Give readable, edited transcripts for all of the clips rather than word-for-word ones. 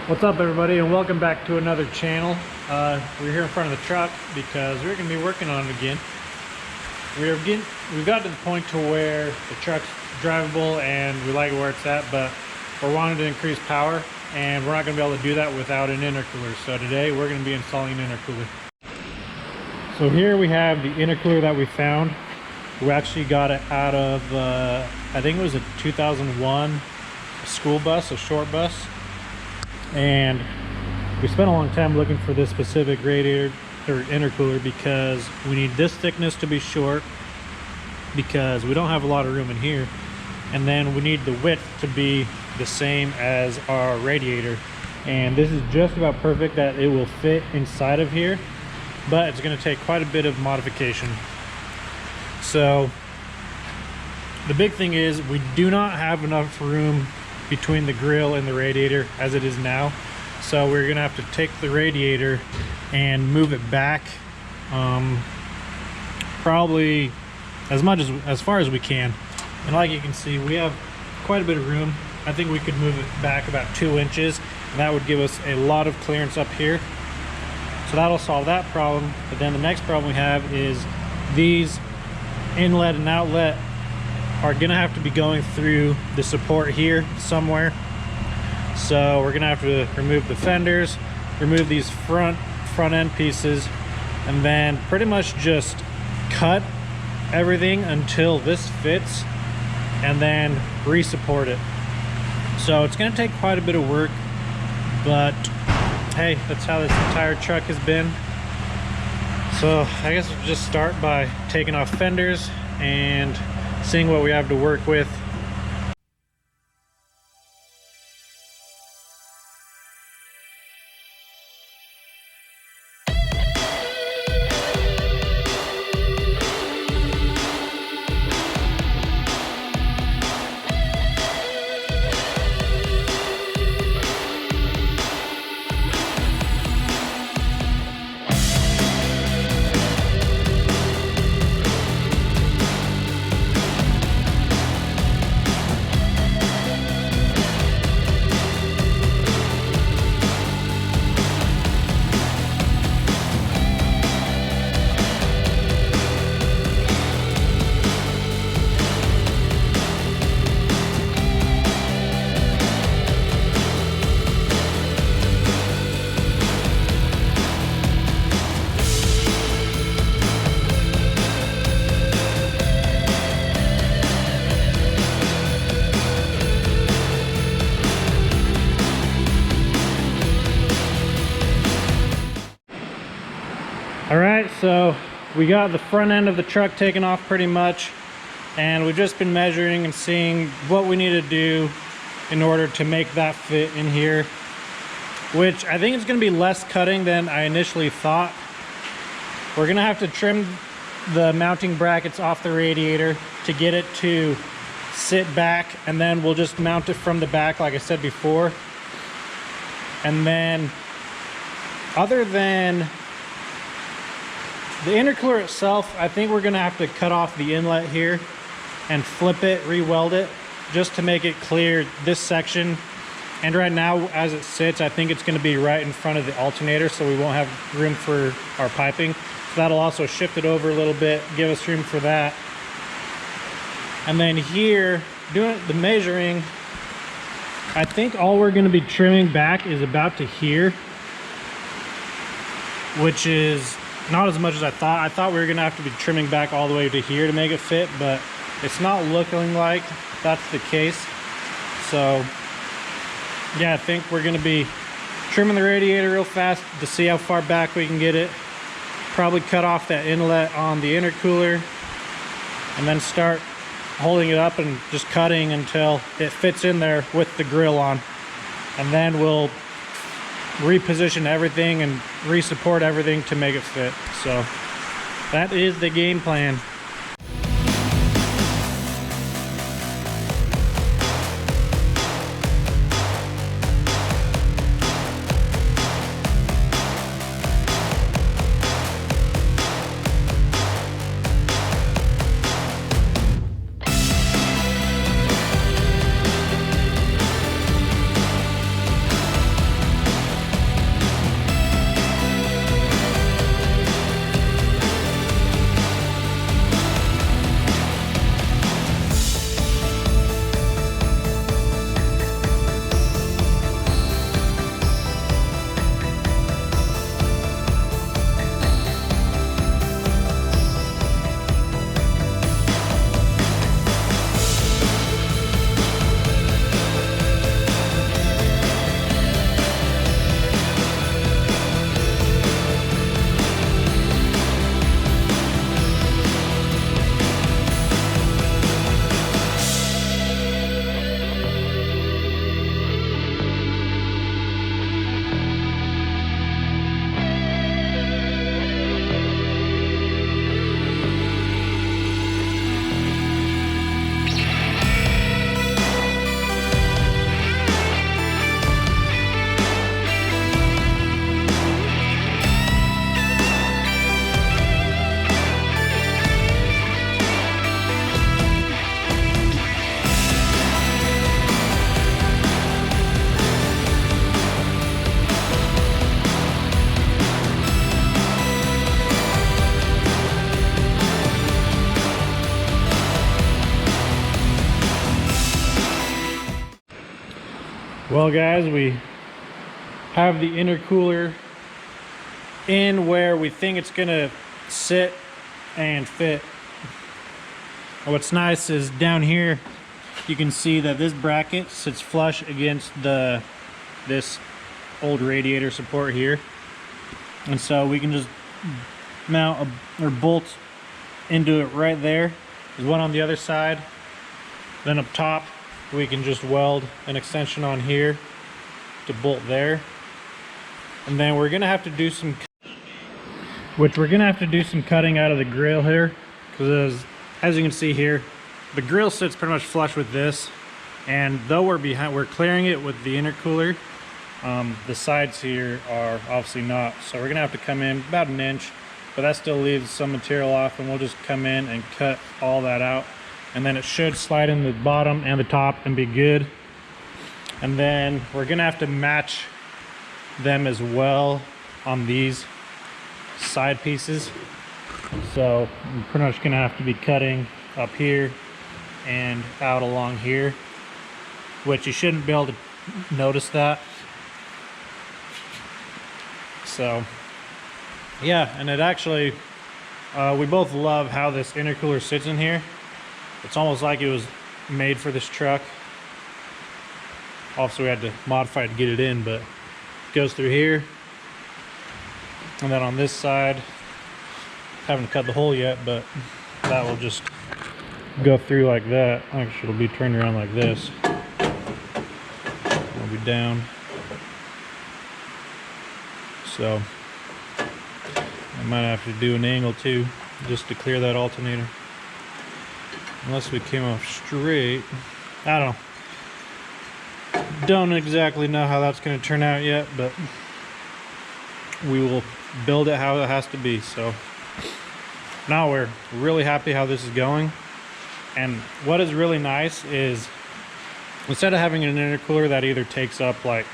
What's up, everybody, and welcome back to another channel. We're here in front of the truck because we're going to be working on it again. We've got to the point to where the truck's drivable and we like it where it's at, but we're wanting to increase power, and we're not going to be able to do that without an intercooler. So today we're going to be installing an intercooler. So here we have the intercooler that we found. We actually got it out of, I think it was a 2001 school bus, a short bus. And we spent a long time looking for this specific radiator or intercooler because we need this thickness to be short because we don't have a lot of room in here, and then we need the width to be the same as our radiator. And this is just about perfect that it will fit inside of here, but it's going to take quite a bit of modification. So the big thing is we do not have enough room between the grill and the radiator as it is now, so we're gonna have to take the radiator and move it back probably as far as we can. And like you can see, we have quite a bit of room. I think we could move it back about 2 inches, and that would give us a lot of clearance up here, so that'll solve that problem. But then the next problem we have is these inlet and outlet are gonna have to be going through the support here somewhere. So we're gonna have to remove the fenders, remove these front end pieces, and then pretty much just cut everything until this fits and then re-support it. So it's gonna take quite a bit of work, but hey, that's how this entire truck has been. So I guess we'll just start by taking off fenders and seeing what we have to work with. Alright, so we got the front end of the truck taken off pretty much, and we've just been measuring and seeing what we need to do in order to make that fit in here, which I think it's going to be less cutting than I initially thought. We're going to have to trim the mounting brackets off the radiator to get it to sit back, and then we'll just mount it from the back like I said before. And then other than the intercooler itself, I think we're gonna have to cut off the inlet here and flip it, re-weld it, just to make it clear this section. And right now, as it sits, I think it's gonna be right in front of the alternator, so we won't have room for our piping. So that'll also shift it over a little bit, give us room for that. And then here, doing the measuring, I think all we're gonna be trimming back is about to here, which is not as much as I thought. I thought we were gonna have to be trimming back all the way to here to make it fit, but it's not looking like that's the case. So yeah, I think we're gonna be trimming the radiator real fast to see how far back we can get it. Probably cut off that inlet on the intercooler and then start holding it up and just cutting until it fits in there with the grill on. And then we'll reposition everything and re-support everything to make it fit. So that is the game plan. Well guys, we have the intercooler in where we think it's gonna sit and fit. What's nice is down here you can see that this bracket sits flush against this old radiator support here, and so we can just mount or bolt into it right there. There's one on the other side, then up top we can just weld an extension on here to bolt there. And then we're gonna have to do some cutting out of the grill here, because as you can see here, the grill sits pretty much flush with this, and though we're clearing it with the intercooler, the sides here are obviously not, so we're gonna have to come in about an inch, but that still leaves some material off, and we'll just come in and cut all that out, and then it should slide in the bottom and the top and be good. And then we're gonna have to match them as well on these side pieces, so I'm pretty much gonna have to be cutting up here and out along here, which you shouldn't be able to notice that. So yeah, and it actually we both love how this intercooler sits in here. It's almost like it was made for this truck. Obviously we had to modify it to get it in, but it goes through here, and then on this side, haven't cut the hole yet, but that will just go through like that. Actually, it'll be turned around like this. It'll be down. So I might have to do an angle too, just to clear that alternator. Unless we came off straight. I don't know. Don't exactly know how that's going to turn out yet, but we will build it how it has to be. So now we're really happy how this is going. And what is really nice is, instead of having an intercooler that either takes up like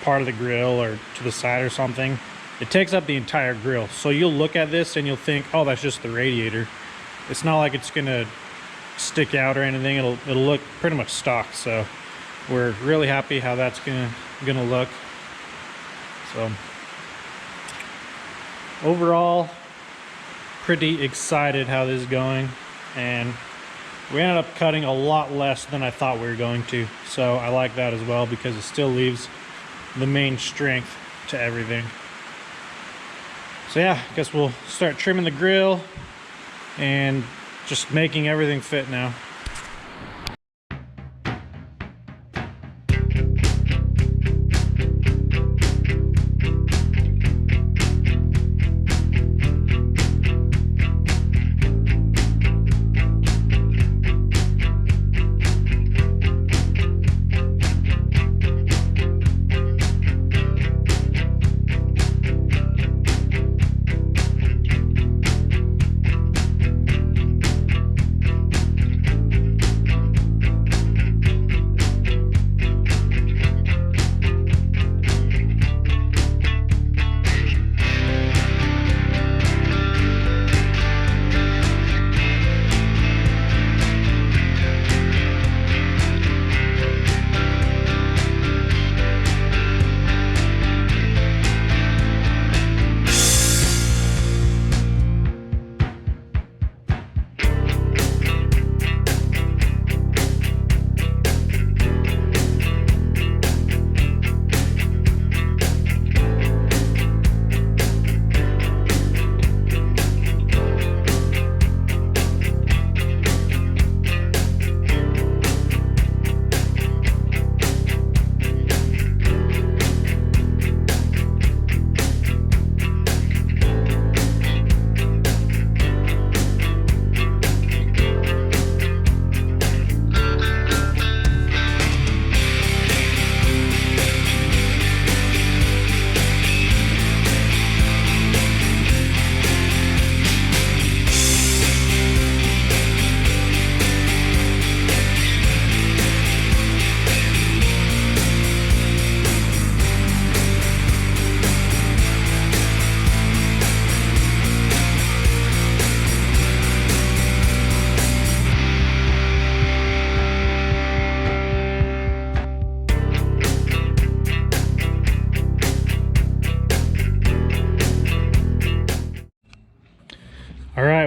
part of the grill or to the side or something, it takes up the entire grill. So you'll look at this and you'll think, oh, that's just the radiator. It's not like it's gonna stick out or anything. It'll look pretty much stock. So we're really happy how that's gonna look. So overall, pretty excited how this is going, and we ended up cutting a lot less than I thought we were going to. So I like that as well, because it still leaves the main strength to everything. So yeah, I guess we'll start trimming the grill and just making everything fit now.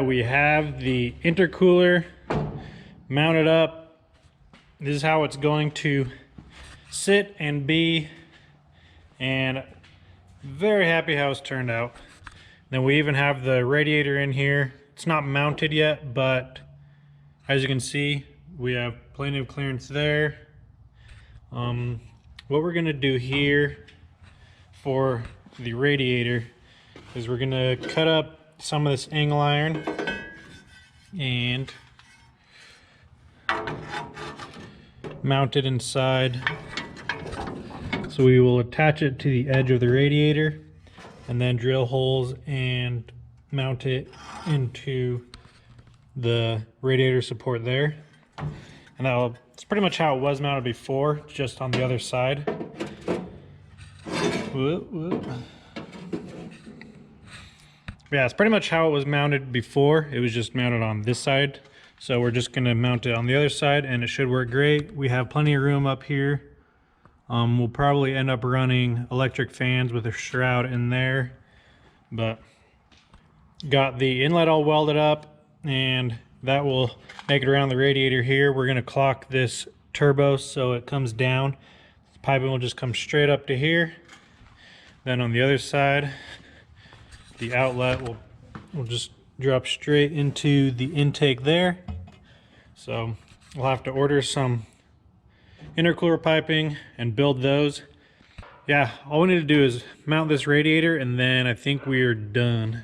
we have the intercooler mounted up. This is how it's going to sit and be, and very happy how it's turned out. Then we even have the radiator in here. It's not mounted yet, but as you can see, we have plenty of clearance there. What we're gonna do here for the radiator is we're gonna cut up some of this angle iron and mount it inside. So we will attach it to the edge of the radiator and then drill holes and mount it into the radiator support there. And that's pretty much how it was mounted before, just on the other side. Whoop, whoop. Yeah, it's pretty much how it was mounted before. It was just mounted on this side. So we're just gonna mount it on the other side and it should work great. We have plenty of room up here. We'll probably end up running electric fans with a shroud in there, but got the inlet all welded up, and that will make it around the radiator here. We're gonna clock this turbo so it comes down. The piping will just come straight up to here. Then on the other side, the outlet will just drop straight into the intake there. So we'll have to order some intercooler piping and build those. Yeah, all we need to do is mount this radiator and then I think we are done.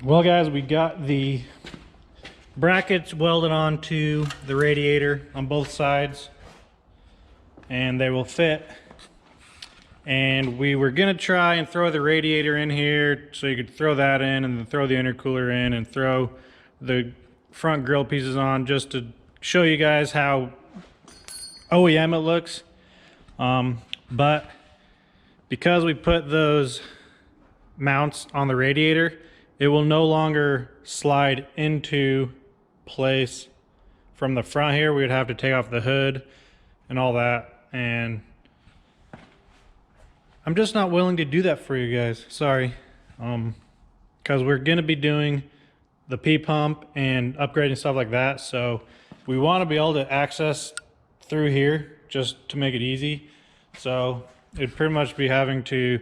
Well guys, we got the brackets welded onto the radiator on both sides and they will fit. And we were gonna try and throw the radiator in here so you could throw that in and then throw the intercooler in and throw the front grill pieces on, just to show you guys how OEM it looks. But because we put those mounts on the radiator, it will no longer slide into place from the front here. We would have to take off the hood and all that, and I'm just not willing to do that for you guys. Sorry. Because we're gonna be doing the P pump and upgrading stuff like that, so we want to be able to access through here just to make it easy. So it'd pretty much be having to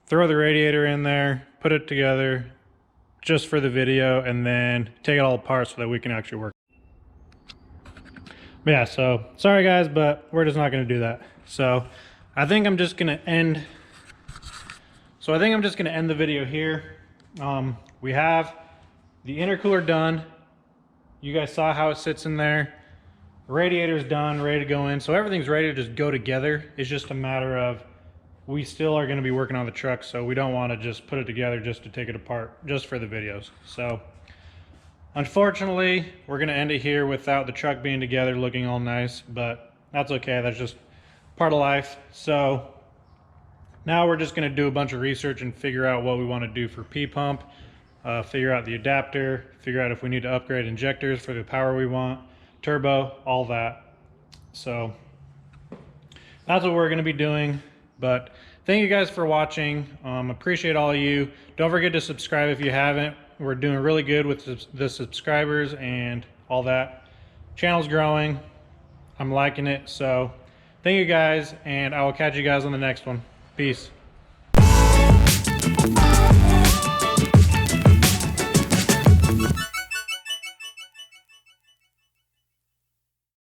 throw the radiator in there, put it together just for the video, and then take it all apart so that we can actually work. But yeah, so sorry guys, but we're just not going to do that. So I think I'm just going to end the video here. We have the intercooler done. You guys saw how it sits in there. Radiator's done, ready to go in. So everything's ready to just go together. It's just a matter of, we still are going to be working on the truck, so we don't want to just put it together just to take it apart just for the videos. So unfortunately, we're going to end it here without the truck being together looking all nice, but that's okay. That's just part of life. So now we're just going to do a bunch of research and figure out what we want to do for P pump, figure out the adapter, figure out if we need to upgrade injectors for the power we want, turbo, all that. So that's what we're going to be doing. But thank you guys for watching. Appreciate all of you. Don't forget to subscribe if you haven't. We're doing really good with the subscribers and all that. Channel's growing. I'm liking it. So thank you guys, and I will catch you guys on the next one. Peace.